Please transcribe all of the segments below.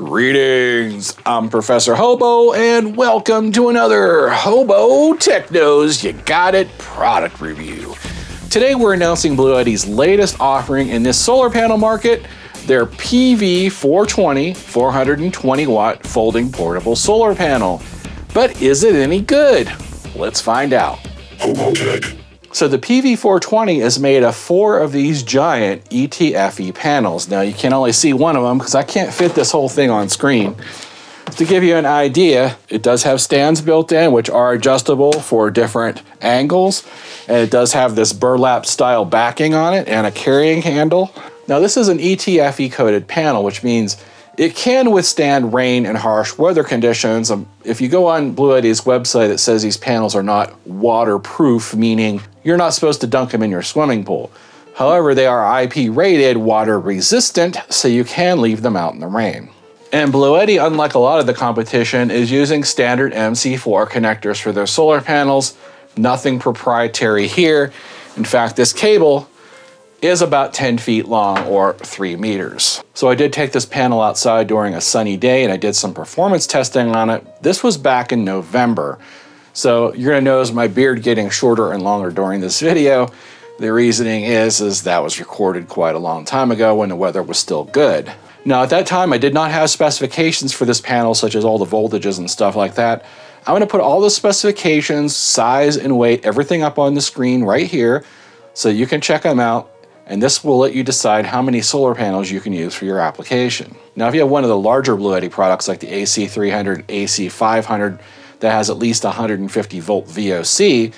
Greetings, I'm Professor Hobo, and welcome to another HOBOTECH Knows You Got It product review. Today we're announcing BLUETTI's latest offering in this solar panel market, their PV420 420 watt folding portable solar panel. But is it any good? Let's find out. HOBOTECH. So the PV420 is made of 4 of these giant ETFE panels. Now you can only see one of them because I can't fit this whole thing on screen. To give you an idea, it does have stands built in which are adjustable for different angles, and it does have this burlap style backing on it and a carrying handle. Now this is an ETFE coated panel, which means it can withstand rain and harsh weather conditions. If you go on BLUETTI's website, it says these panels are not waterproof, meaning you're not supposed to dunk them in your swimming pool. However, they are IP rated water resistant, so you can leave them out in the rain. And BLUETTI, unlike a lot of the competition, is using standard MC4 connectors for their solar panels. Nothing proprietary here. In fact, this cable is about 10 feet long or 3 meters. So I did take this panel outside during a sunny day and I did some performance testing on it. This was back in November. So you're gonna notice my beard getting shorter and longer during this video. The reasoning is that was recorded quite a long time ago when the weather was still good. Now at that time I did not have specifications for this panel, such as all the voltages and stuff like that. I'm gonna put all the specifications, size and weight, everything up on the screen right here so you can check them out. And this will let you decide how many solar panels you can use for your application. Now, if you have one of the larger BLUETTI products like the AC300, AC500 that has at least 150 volt VOC,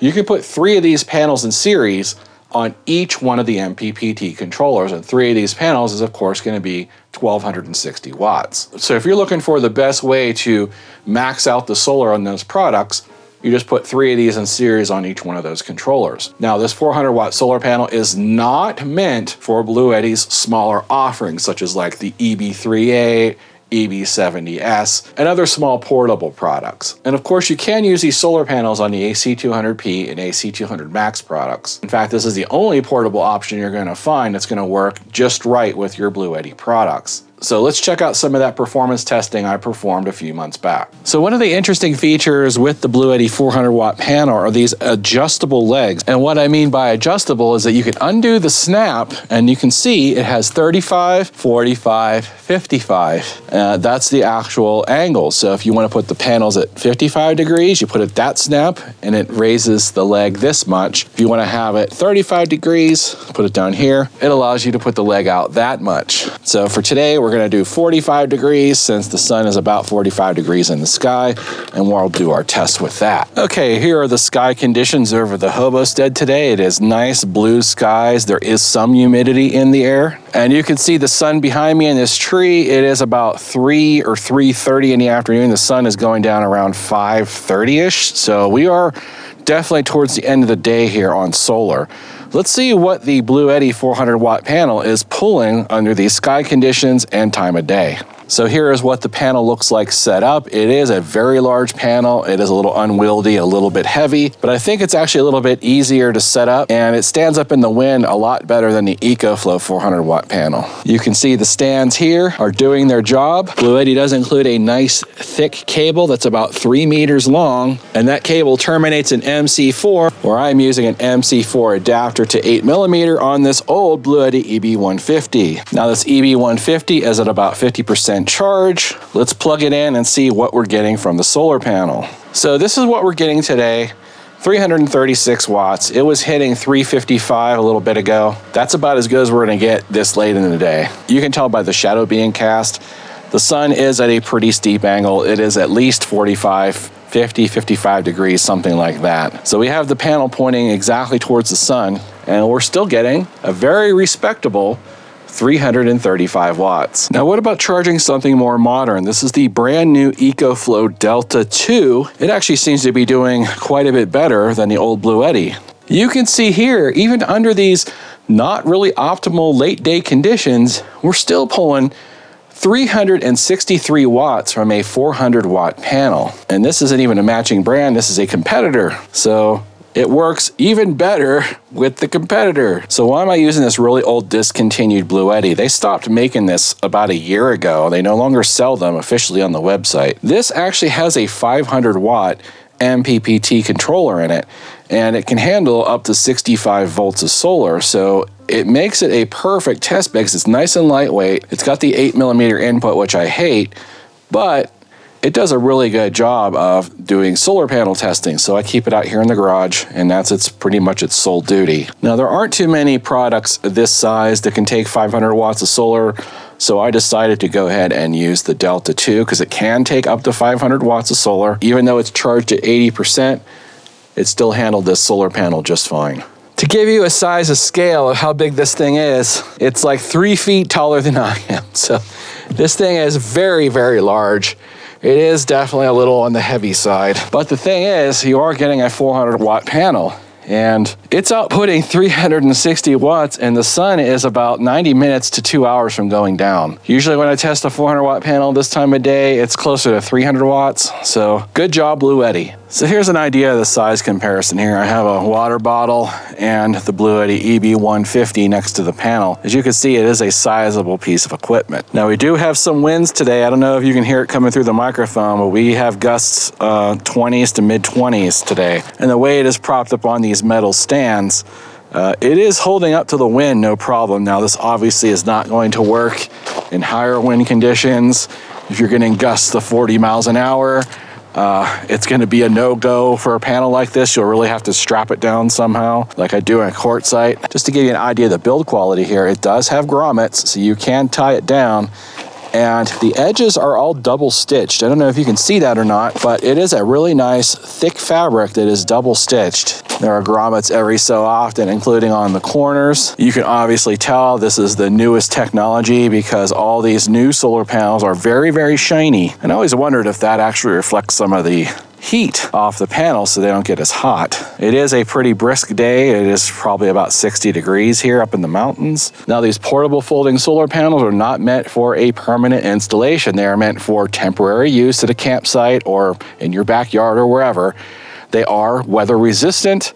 you can put 3 of these panels in series on each one of the MPPT controllers, and 3 of these panels is of course going to be 1260 watts. So if you're looking for the best way to max out the solar on those products, you just put 3 of these in series on each one of those controllers. Now, this 400 watt solar panel is not meant for BLUETTI's smaller offerings, such as like the EB3A, EB70S, and other small portable products. And of course, you can use these solar panels on the AC200P and AC200 Max products. In fact, this is the only portable option you're going to find that's going to work just right with your BLUETTI products. So let's check out some of that performance testing I performed a few months back. So one of the interesting features with the BLUETTI 400 watt panel are these adjustable legs. And what I mean by adjustable is that you can undo the snap and you can see it has 35, 45, 55. That's the actual angle. So if you want to put the panels at 55 degrees, you put it that snap and it raises the leg this much. If you want to have it 35 degrees, put it down here. It allows you to put the leg out that much. So for today, we're going to do 45 degrees since the sun is about 45 degrees in the sky, and we'll do our test with that. Okay, here are the sky conditions over the Hobosted today. It is nice blue skies. There is some humidity in the air, and you can see the sun behind me in this tree. It is about 3 or 3:30 in the afternoon. The sun is going down around 5:30-ish, so we are definitely towards the end of the day here on solar. Let's see what the BLUETTI 400 watt panel is pulling under these sky conditions and time of day. So here is what the panel looks like set up. It is a very large panel. It is a little unwieldy, a little bit heavy, but I think it's actually a little bit easier to set up, and it stands up in the wind a lot better than the ECOFLOW 400 watt panel. You can see the stands here are doing their job. BLUETTI does include a nice thick cable that's about 3 meters long, and that cable terminates in MC4, where I'm using an MC4 adapter to 8mm on this old BLUETTI EB150. Now this EB150 is at about 50% charge. Let's plug it in and see what we're getting from the solar panel. So this is what we're getting today. 336 watts. It was hitting 355 a little bit ago. That's about as good as we're gonna get this late in the day. You can tell by the shadow being cast. The sun is at a pretty steep angle. It is at least 45, 50, 55 degrees, something like that. So we have the panel pointing exactly towards the sun, and we're still getting a very respectable 335 watts. Now what about charging something more modern? This is the brand new ECOFLOW Delta 2. It actually seems to be doing quite a bit better than the old BLUETTI. You can see here, even under these not really optimal late day conditions, we're still pulling 363 watts from a 400 watt panel. And this isn't even a matching brand, this is a competitor. So it works even better with the competitor. So why am I using this really old discontinued BLUETTI? They stopped making this about a year ago. They no longer sell them officially on the website. This actually has a 500 watt MPPT controller in it, and it can handle up to 65 volts of solar. So it makes it a perfect test bed because it's nice and lightweight. It's got the 8mm input, which I hate, but it does a really good job of doing solar panel testing. So I keep it out here in the garage, and that's pretty much its sole duty. Now, there aren't too many products this size that can take 500 watts of solar, so I decided to go ahead and use the Delta 2 because it can take up to 500 watts of solar. Even though it's charged at 80%, it still handled this solar panel just fine. To give you a size of scale of how big this thing is, it's like 3 feet taller than I am. So this thing is very, very large. It is definitely a little on the heavy side. But the thing is, you are getting a 400 watt panel, and it's outputting 360 watts, and the sun is about 90 minutes to 2 hours from going down. Usually when I test a 400 watt panel this time of day, it's closer to 300 watts. So good job, BLUETTI. So here's an idea of the size comparison here. I have a water bottle and the BLUETTI EB150 next to the panel. As you can see, it is a sizable piece of equipment. Now, we do have some winds today. I don't know if you can hear it coming through the microphone, but we have gusts 20s to mid 20s today. And the way it is propped up on these metal stands, it is holding up to the wind, no problem. Now, this obviously is not going to work in higher wind conditions. If you're getting gusts of 40 miles an hour, it's going to be a no-go for a panel like this. You'll really have to strap it down somehow, like I do in a quartzite. Just to give you an idea of the build quality here, it does have grommets, so you can tie it down. And the edges are all double stitched. I don't know if you can see that or not, but it is a really nice thick fabric that is double stitched. There are grommets every so often, including on the corners. You can obviously tell this is the newest technology because all these new solar panels are very, very shiny. And I always wondered if that actually reflects some of the heat off the panel so they don't get as hot. It is a pretty brisk day. It is probably about 60 degrees here up in the mountains. Now, these portable folding solar panels are not meant for a permanent installation. They are meant for temporary use at a campsite or in your backyard or wherever. They are weather resistant,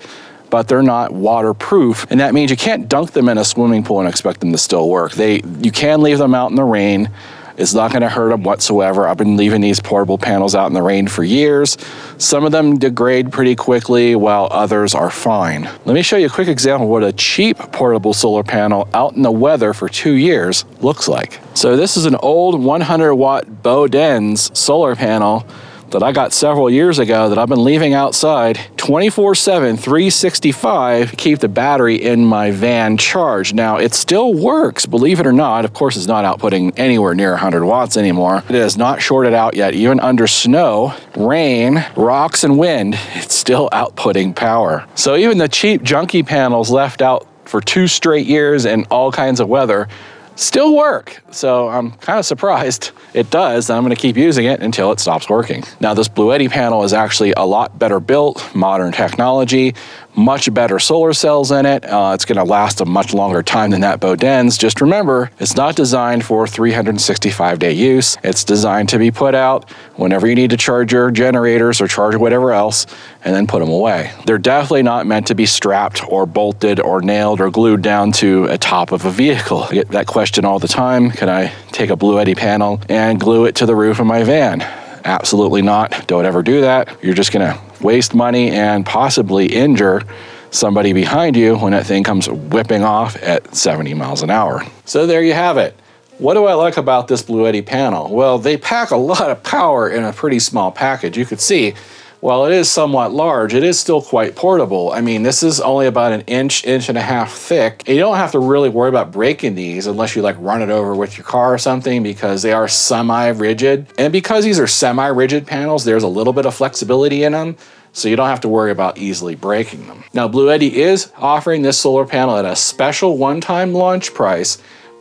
but they're not waterproof. And that means you can't dunk them in a swimming pool and expect them to still work. You can leave them out in the rain. It's not going to hurt them whatsoever. I've been leaving these portable panels out in the rain for years. Some of them degrade pretty quickly, while others are fine. Let me show you a quick example of what a cheap portable solar panel out in the weather for 2 years looks like. So this is an old 100 watt Bodens solar panel that I got several years ago that I've been leaving outside 24/7, 365 to keep the battery in my van charged. Now, it still works, believe it or not. Of course, it's not outputting anywhere near 100 watts anymore. It is not shorted out yet. Even under snow, rain, rocks, and wind, it's still outputting power. So even the cheap junky panels left out for 2 straight years in all kinds of weather still work. So I'm kind of surprised it does, and I'm going to keep using it until it stops working. Now, this BLUETTI panel is actually a lot better built, modern technology, much better solar cells in it. It's going to last a much longer time than that Bodens. Just remember, it's not designed for 365-day use. It's designed to be put out whenever you need to charge your generators or charge whatever else, and then put them away. They're definitely not meant to be strapped or bolted or nailed or glued down to a top of a vehicle. I get that question all the time. Can I take a BLUETTI panel and glue it to the roof of my van? Absolutely not. Don't ever do that. You're just going to waste money and possibly injure somebody behind you when that thing comes whipping off at 70 miles an hour. So there you have it. What do I like about this BLUETTI panel? Well, they pack a lot of power in a pretty small package. You could see, while it is somewhat large, it is still quite portable. I mean, this is only about an inch and a half thick. And you don't have to really worry about breaking these unless you like run it over with your car or something, because they are semi-rigid. And because these are semi-rigid panels, there's a little bit of flexibility in them, so you don't have to worry about easily breaking them. Now, BLUETTI is offering this solar panel at a special one-time launch price,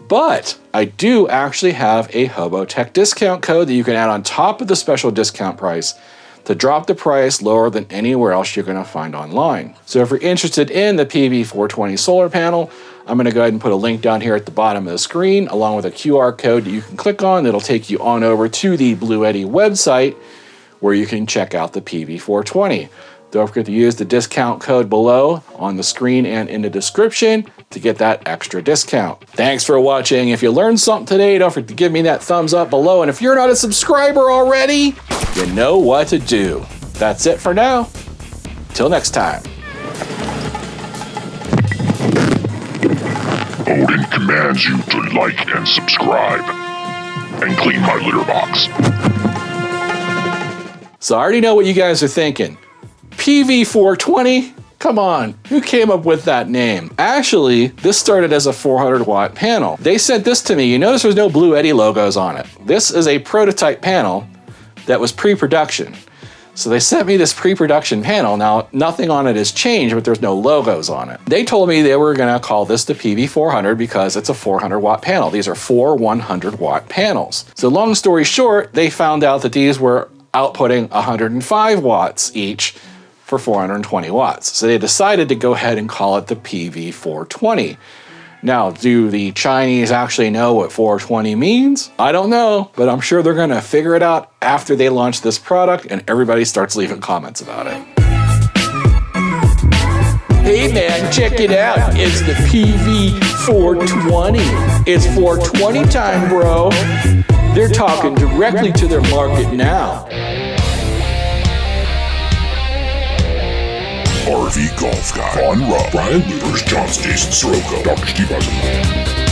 but I do actually have a HOBOTECH discount code that you can add on top of the special discount price to drop the price lower than anywhere else you're going to find online. So if you're interested in the PV420 solar panel, I'm going to go ahead and put a link down here at the bottom of the screen, along with a QR code that you can click on. It'll take you on over to the BLUETTI website, where you can check out the PV420. Don't forget to use the discount code below on the screen and in the description to get that extra discount. Thanks for watching. If you learned something today, don't forget to give me that thumbs up below. And if you're not a subscriber already, you know what to do. That's it for now. Till next time. Odin commands you to like and subscribe, and clean my litter box. So I already know what you guys are thinking. PV420? Come on, who came up with that name? Actually, this started as a 400-watt panel. They sent this to me. You notice there's no BLUETTI logos on it. This is a prototype panel that was pre-production. So they sent me this pre-production panel. Now, nothing on it has changed, but there's no logos on it. They told me they were gonna call this the PV400 because it's a 400-watt panel. These are 4 100-watt panels. So long story short, they found out that these were outputting 105 watts each for 420 watts. So they decided to go ahead and call it the PV420. Now, do the Chinese actually know what 420 means? I don't know, but I'm sure they're gonna figure it out after they launch this product and everybody starts leaving comments about it. Hey man, check it out. It's the PV420. It's 420 time, bro. They're talking directly to their market now. RV Golf Guy, Von Rupp, Brian Loopers, John Stason, Sirocco, Dr. Steve Eisenberg.